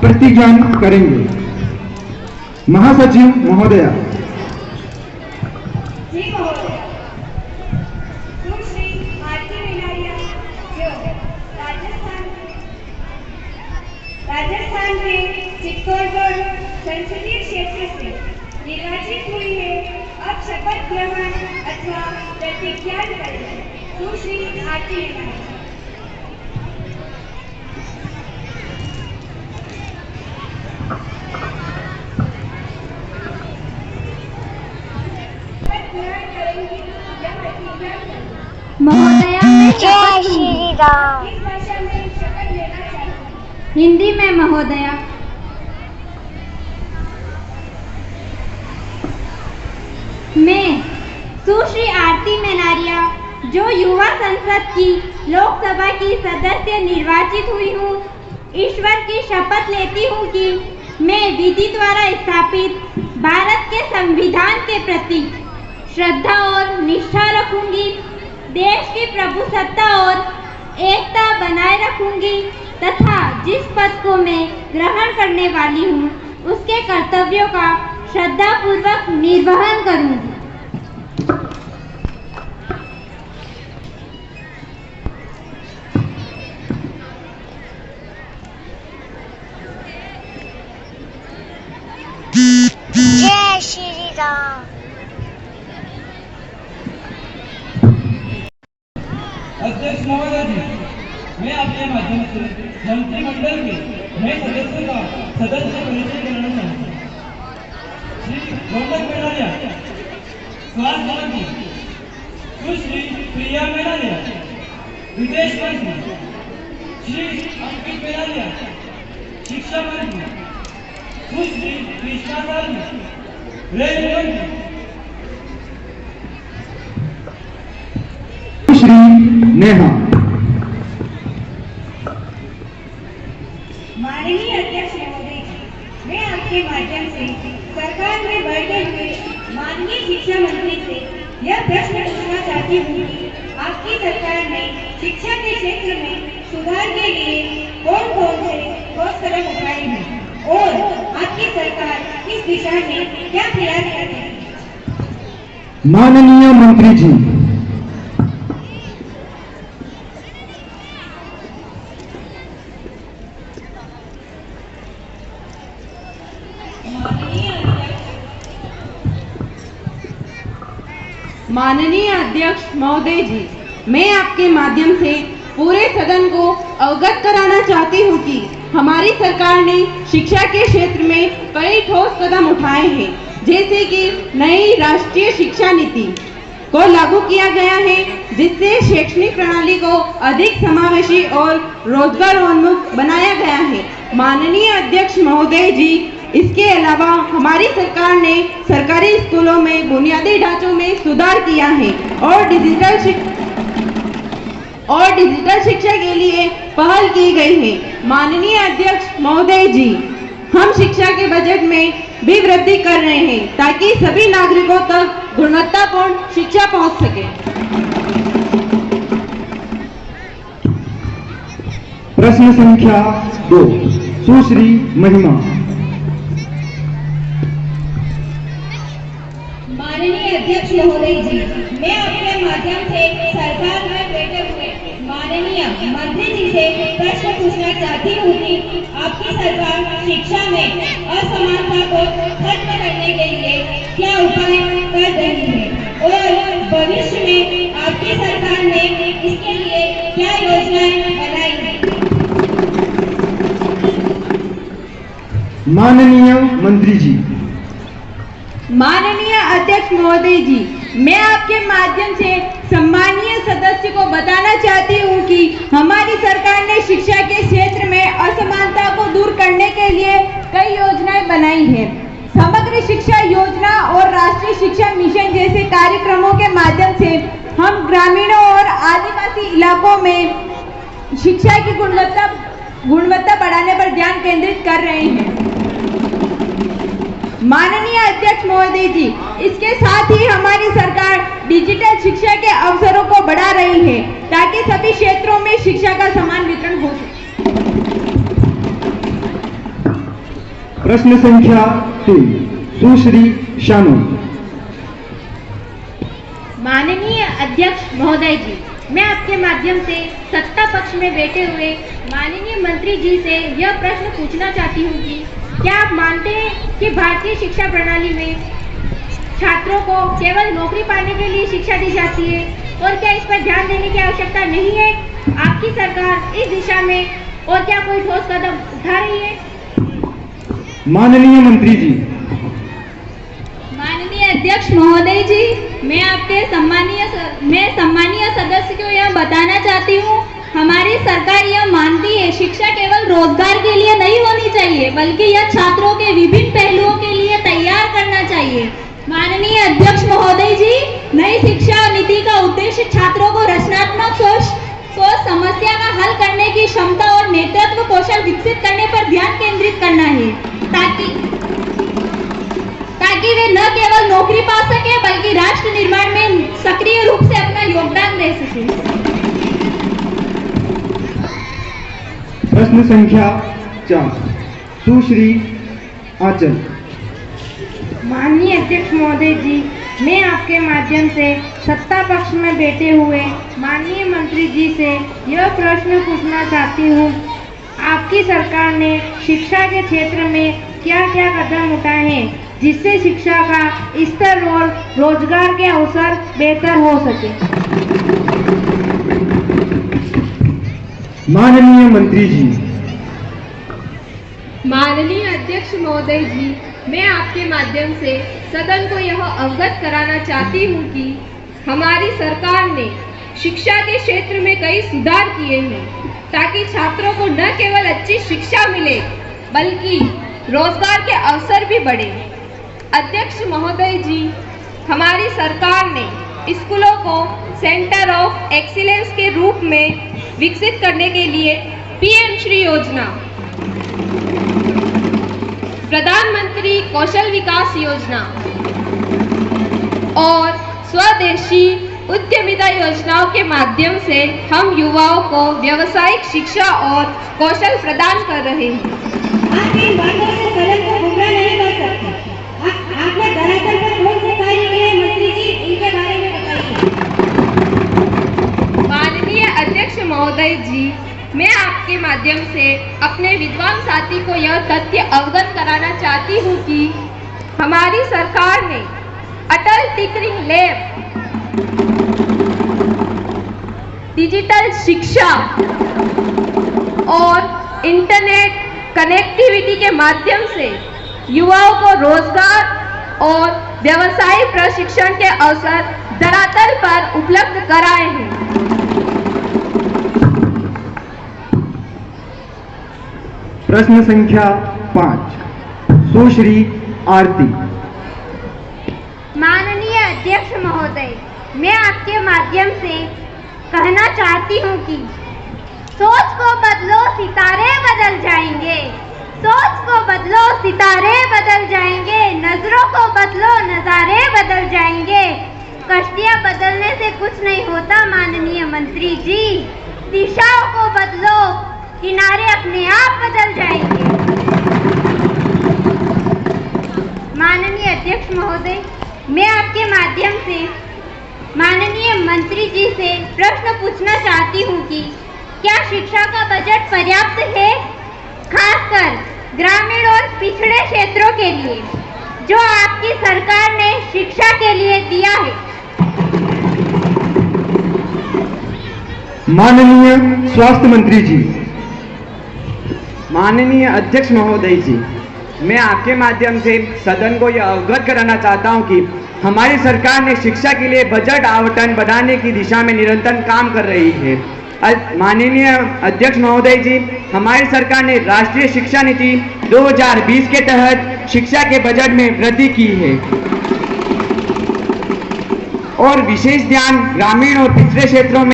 प्रतिज्ञा करेंगे। महासचिव महोदया। जी महोदया, सुश्री आरती मेनारिया जो राजस्थान के चित्तौड़गढ़ संसदीय क्षेत्र से निर्वाचित हुई है, अब शपथ ग्रहण अथवा प्रतिज्ञा करें। सुश्री आरती मेनारिया। महोदया, मैं जय श्री राम। इस भाषा में शपथ लेना चाहिए। हिंदी में महोदया। मैं सुश्री आरती मेनारिया जो युवा संसद की लोकसभा की सदस्य निर्वाचित हुई हूँ, ईश्वर की शपथ लेती हूँ कि मैं विधि द्वारा स्थापित भारत के संविधान के प्रति श्रद्धा और निष्ठा रखूंगी, देश की प्रभुसत्ता और एकता बनाए रखूंगी तथा जिस पद को मैं ग्रहण करने वाली हूँ उसके कर्तव्यों का श्रद्धापूर्वक निर्वहन करूंगी। जय श्री राम। अध्यक्ष महोदय जी, मैं आपके माध्यम से मंत्रिमंडल के नए सदस्य का सदस्य परिचय कराना चाहूँगा। श्री गौतम मेनारिया, स्वास्थ्य मंत्री। सुश्री प्रिया मेनारिया, विदेश मंत्री। श्री अंकित मेनारिया, शिक्षा मंत्री। सुश्री कृष्णा साली, रेल मंत्री। श्री नेहा। माननीय अध्यक्ष महोदय जी, मैं आपके माध्यम से सरकार में बैठे हुए माननीय शिक्षा मंत्री से यह प्रश्न पूछना चाहती हूँ कि आपकी सरकार ने शिक्षा के क्षेत्र में सुधार के लिए कौन कौन से ठोस कदम उठाए हैं और आपकी सरकार इस दिशा में क्या प्रयास कर रही है? माननीय मंत्री जी। माननीय अध्यक्ष महोदय जी, मैं आपके माध्यम से पूरे सदन को अवगत कराना चाहती हूँ कि हमारी सरकार ने शिक्षा के क्षेत्र में कई ठोस कदम उठाए हैं, जैसे कि नई राष्ट्रीय शिक्षा नीति को लागू किया गया है, जिससे शैक्षणिक प्रणाली को अधिक समावेशी और रोजगारोन्मुख बनाया गया है। माननीय अध्यक्ष महोदय जी, इसके अलावा हमारी सरकार ने सरकारी स्कूलों में बुनियादी ढांचों में सुधार किया है और डिजिटल शिक्षा के लिए पहल की गई है। माननीय अध्यक्ष महोदय जी, हम शिक्षा के बजट में भी वृद्धि कर रहे हैं ताकि सभी नागरिकों तक गुणवत्तापूर्ण शिक्षा पहुंच सके। प्रश्न संख्या 2, सुश्री महिमा। माननीय अध्यक्ष महोदय जी, मैं आपके माध्यम से सरकार में बैठे हुए माननीय मंत्री जी से प्रश्न पूछना चाहती हूँ कि आपकी सरकार शिक्षा में असमानता को खत्म करने के लिए क्या उपाय कर रही है और भविष्य में आपकी सरकार ने इसके लिए क्या योजनाएं बनाई हैं? माननीय मंत्री जी। माननीय अध्यक्ष महोदय जी, मैं आपके माध्यम से सम्मानीय सदस्य को बताना चाहती हूँ कि हमारी सरकार ने शिक्षा के क्षेत्र में असमानता को दूर करने के लिए कई योजनाएं बनाई हैं। समग्र शिक्षा योजना और राष्ट्रीय शिक्षा मिशन जैसे कार्यक्रमों के माध्यम से हम ग्रामीणों और आदिवासी इलाकों में शिक्षा की गुणवत्ता बढ़ाने पर ध्यान केंद्रित कर रहे हैं। माननीय अध्यक्ष महोदय जी, इसके साथ ही हमारी सरकार डिजिटल शिक्षा के अवसरों को बढ़ा रही है ताकि सभी क्षेत्रों में शिक्षा का समान वितरण हो सके। प्रश्न संख्या 3 सुश्री शानू। माननीय अध्यक्ष महोदय जी, मैं आपके माध्यम से सत्ता पक्ष में बैठे हुए माननीय मंत्री जी से यह प्रश्न पूछना चाहती हूँ कि क्या आप मानते हैं कि भारतीय शिक्षा प्रणाली में छात्रों को केवल नौकरी पाने के लिए शिक्षा दी जाती है और क्या इस पर ध्यान देने की आवश्यकता नहीं है? आपकी सरकार इस दिशा में और क्या कोई ठोस कदम उठा रही है? माननीय मंत्री जी। माननीय अध्यक्ष महोदय जी, मैं आपके सम्मानीय सदस्य को यह बताना चाहती हूँ, हमारी सरकार यह मानती है शिक्षा केवल रोजगार के लिए नहीं होनी चाहिए बल्कि यह छात्रों के विभिन्न पहलुओं के लिए तैयार करना चाहिए। माननीय अध्यक्ष महोदय जी, नई शिक्षा नीति का उद्देश्य छात्रों को रचनात्मक सोच समस्या का हल करने की क्षमता और नेतृत्व कौशल विकसित करने पर ध्यान केंद्रित करना है ताकि वे न केवल नौकरी पा सके बल्कि राष्ट्र निर्माण में सक्रिय रूप से अपना योगदान दे सके। प्रश्न संख्या 4 सुश्री आंचल। माननीय अध्यक्ष महोदय जी, मैं आपके माध्यम से सत्ता पक्ष में बैठे हुए माननीय मंत्री जी से यह प्रश्न पूछना चाहती हूँ, आपकी सरकार ने शिक्षा के क्षेत्र में क्या क्या कदम उठाए हैं जिससे शिक्षा का स्तर और रोजगार के अवसर बेहतर हो सके? माननीय मंत्री जी। माननीय अध्यक्ष महोदय जी, मैं आपके माध्यम से सदन को यह अवगत कराना चाहती हूँ कि हमारी सरकार ने शिक्षा के क्षेत्र में कई सुधार किए हैं ताकि छात्रों को न केवल अच्छी शिक्षा मिले बल्कि रोजगार के अवसर भी बढ़े। अध्यक्ष महोदय जी, हमारी सरकार ने स्कूलों को सेंटर ऑफ एक्सीलेंस के रूप में विकसित करने के लिए पीएम श्री योजना, प्रधानमंत्री कौशल विकास योजना और स्वदेशी उद्यमिता योजनाओं के माध्यम से हम युवाओं को व्यावसायिक शिक्षा और कौशल प्रदान कर रहे हैं। आप इन बातों से सदन को गुमराह नहीं कर सकते। आपने धरातल पर कौन से कार्य किए हैं मंत्री जी, इनके बारे में बताइए। माननीय अध्यक्ष महोदय जी, मैं आपके माध्यम से अपने विद्वान साथी को यह तथ्य अवगत कराना चाहती हूँ कि हमारी सरकार ने अटल टिंकरिंग लैब, डिजिटल शिक्षा और इंटरनेट कनेक्टिविटी के माध्यम से युवाओं को रोजगार और व्यवसायिक प्रशिक्षण के अवसर धरातल पर उपलब्ध कराए हैं। प्रश्न संख्या 5 सुश्री आरती। माननीय अध्यक्ष महोदय, मैं आपके माध्यम से कहना चाहती हूँ कि सोच को बदलो सितारे बदल जाएंगे, सोच को बदलो सितारे बदल जाएंगे, नजरों को बदलो नजारे बदल जाएंगे। कश्तियाँ बदलने से कुछ नहीं होता माननीय मंत्री जी, दिशाओं को बदलो, किनारे अपने आप बदल जाएंगे। माननीय अध्यक्ष महोदय, मैं आपके माध्यम से माननीय मंत्री जी से प्रश्न पूछना चाहती हूँ कि क्या शिक्षा का बजट पर्याप्त है, खासकर ग्रामीण और पिछड़े क्षेत्रों के लिए जो आपकी सरकार ने शिक्षा के लिए दिया है? माननीय स्वास्थ्य मंत्री जी। माननीय अध्यक्ष महोदय जी, मैं आपके माध्यम से सदन को यह अवगत कराना चाहता हूं कि हमारी सरकार ने शिक्षा के लिए बजट आवंटन बढ़ाने की दिशा में निरंतर काम कर रही है। माननीय अध्यक्ष महोदय जी, हमारी सरकार ने राष्ट्रीय शिक्षा नीति 2020 के तहत शिक्षा के बजट में वृद्धि की है और विशेष ध्यान ग्रामीण और पिछड़े क्षेत्रों में।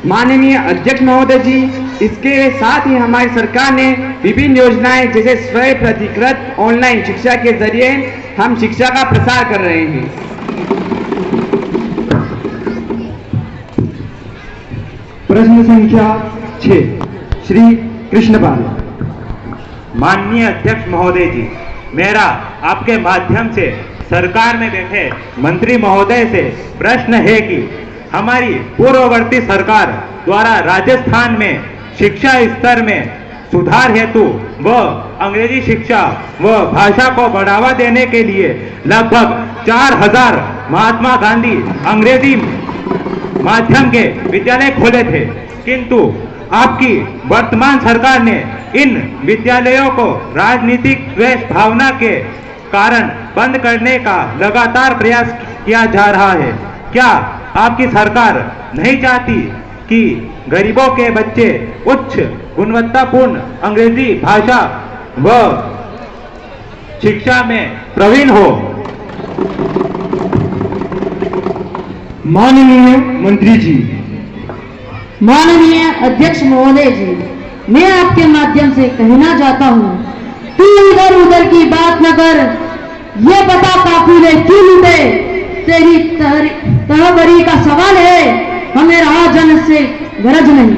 माननीय अध्यक्ष महोदय जी, इसके साथ ही हमारी सरकार ने विभिन्न योजनाएं जैसे स्वयं प्रतिकृत ऑनलाइन शिक्षा के जरिए हम शिक्षा का प्रसार कर रहे हैं। प्रश्न संख्या 6 श्री कृष्णपाल। माननीय अध्यक्ष महोदय जी, मेरा आपके माध्यम से सरकार में बैठे मंत्री महोदय से प्रश्न है कि हमारी पूर्ववर्ती सरकार द्वारा राजस्थान में शिक्षा स्तर में सुधार हेतु व अंग्रेजी शिक्षा व भाषा को बढ़ावा देने के लिए लगभग 4000 महात्मा गांधी अंग्रेजी माध्यम के विद्यालय खोले थे, किंतु आपकी वर्तमान सरकार ने इन विद्यालयों को राजनीतिक द्वेष भावना के कारण बंद करने का लगातार प्रयास किया जा रहा है। क्या आपकी सरकार नहीं चाहती कि गरीबों के बच्चे उच्च गुणवत्तापूर्ण अंग्रेजी भाषा व शिक्षा में प्रवीण हो? माननीय मंत्री जी, माननीय अध्यक्ष महोदय जी, मैं आपके माध्यम से कहना चाहता हूँ, तू इधर उधर की बात न कर, ये बता काफिले क्यों लूटे, तेरी तहबरी का सवाल है, हमें राजन से गरज नहीं।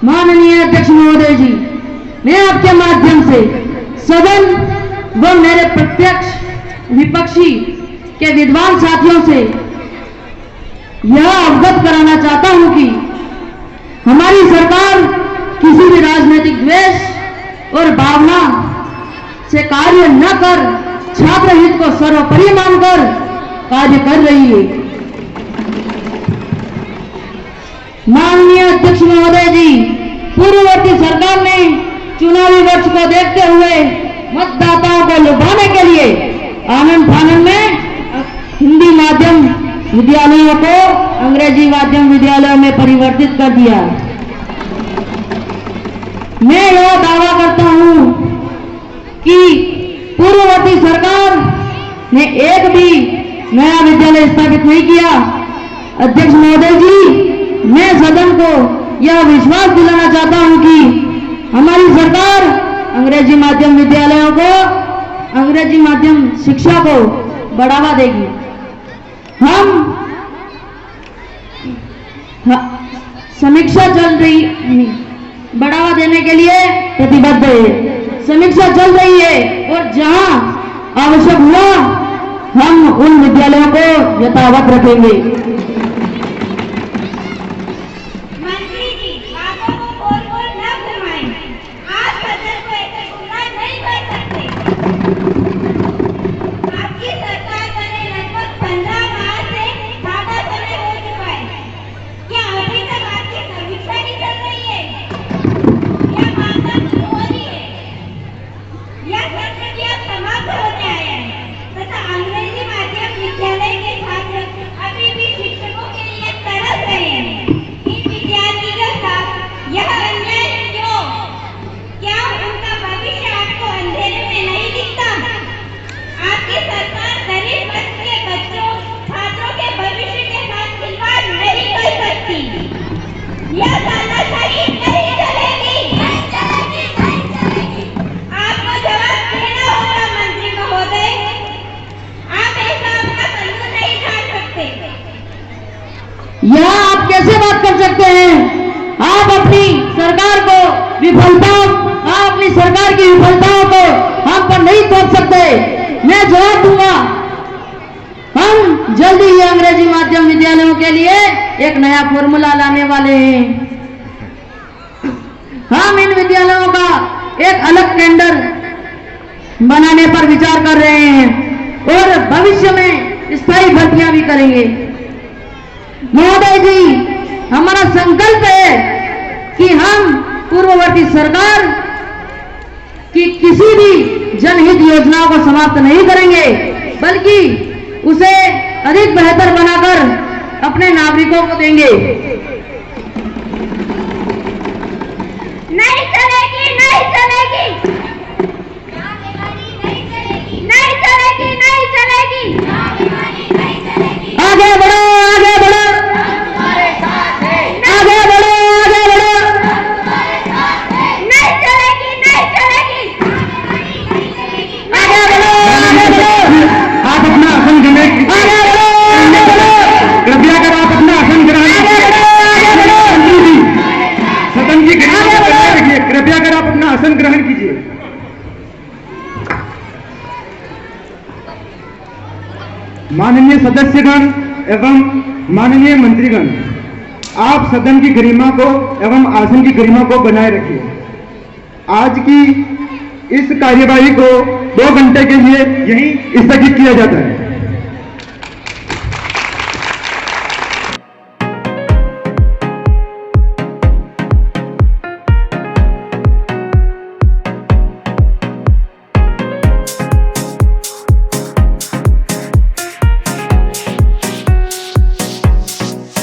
माननीय अध्यक्ष महोदय जी, मैं आपके माध्यम से सदन व मेरे प्रत्यक्ष विपक्षी के विद्वान साथियों से यह अवगत कराना चाहता हूं कि हमारी सरकार किसी भी राजनीतिक द्वेष और भावना से कार्य न कर छात्र हित को सर्वोपरि मानकर कार्य कर रही है। माननीय अध्यक्ष महोदय जी, पूर्ववर्ती सरकार ने चुनावी वर्ष को देखते हुए मतदाताओं को लुभाने के लिए आनंद फानन में हिंदी माध्यम विद्यालयों को अंग्रेजी माध्यम विद्यालयों में परिवर्तित कर दिया। मैं यह दावा करता हूं कि पूर्ववर्ती सरकार ने एक भी नया विद्यालय स्थापित नहीं किया। अध्यक्ष महोदय जी, मैं सदन को यह विश्वास दिलाना चाहता हूं कि हमारी सरकार अंग्रेजी माध्यम विद्यालयों को, अंग्रेजी माध्यम शिक्षा को बढ़ावा देगी। हम समीक्षा चल रही, बढ़ावा देने के लिए प्रतिबद्ध है। समीक्षा चल रही है और जहां आवश्यक हुआ हम उन विद्यालयों को यथावत रखेंगे। मंत्री जी, बातों को गोल गोल न घुमाएं। आप सदन को ऐसे गुमराह नहीं कर सकते। आपकी सरकार बने लगभग 15 माह से ज्यादा समय हो चुका है। क्या अभी तक आपकी समीक्षा नहीं चल रही है? या मामला शुरू हो रही है? या सत्र की अब समाप्त होने आया है तथा अंग्रेजी माध्यम विद्यालय के छात्र अभी भी शिक्षकों के लिए तरस रहे हैं? इन विद्यार्थियों के साथ यह अन्याय क्यों? क्या उनका भविष्य आपको अंधेरे में नहीं दिखता? आपकी सरकार गरीब वर्ग के बच्चों, छात्रों के भविष्य के साथ खिलवाड़ नहीं कर सकती। यह तानाशाही नहीं चलेगी। आपको जवाब देना होगा मंत्री महोदय। आप ऐसा अपना पल्लू नहीं झाड़ सकते। यह आप कैसे बात कर सकते हैं? आप अपनी सरकार को विफलताओं, आप अपनी सरकार की विफलताओं को हम पर नहीं थोप सकते। मैं जवाब दूंगा। हम जल्दी ही अंग्रेजी माध्यम विद्यालयों के लिए एक नया फॉर्मूला लाने वाले हैं। हम इन विद्यालयों का एक अलग टेंडर बनाने पर विचार कर रहे हैं और भविष्य में स्थायी भर्तियां भी करेंगे। महोदय जी, हमारा संकल्प है कि हम पूर्ववर्ती सरकार की किसी भी जनहित योजनाओं को समाप्त नहीं करेंगे, बल्कि उसे अधिक बेहतर बनाकर अपने नागरिकों को देंगे। नहीं चलेगी, नहीं चलेगी, नहीं चलेगी, नहीं चलेगी। आगे बढ़ो, आगे बढ़ो, आगे बढ़ो, आगे बढ़ो। नहीं चलेगी, नहीं चलेगी। आगे बढ़ो, आगे बढ़ो। आप अपना आसन ग्रहण, आगे बढ़ो, आगे बढ़ो। कृपया कर आप अपना आसन ग्रहण आगे बढ़ो। माननीय सदस्यगण एवं माननीय मंत्रीगण, आप सदन की गरिमा को एवं आसन की गरिमा को बनाए रखिए। आज की इस कार्यवाही को 2 घंटे के लिए यहीं स्थगित किया जाता है।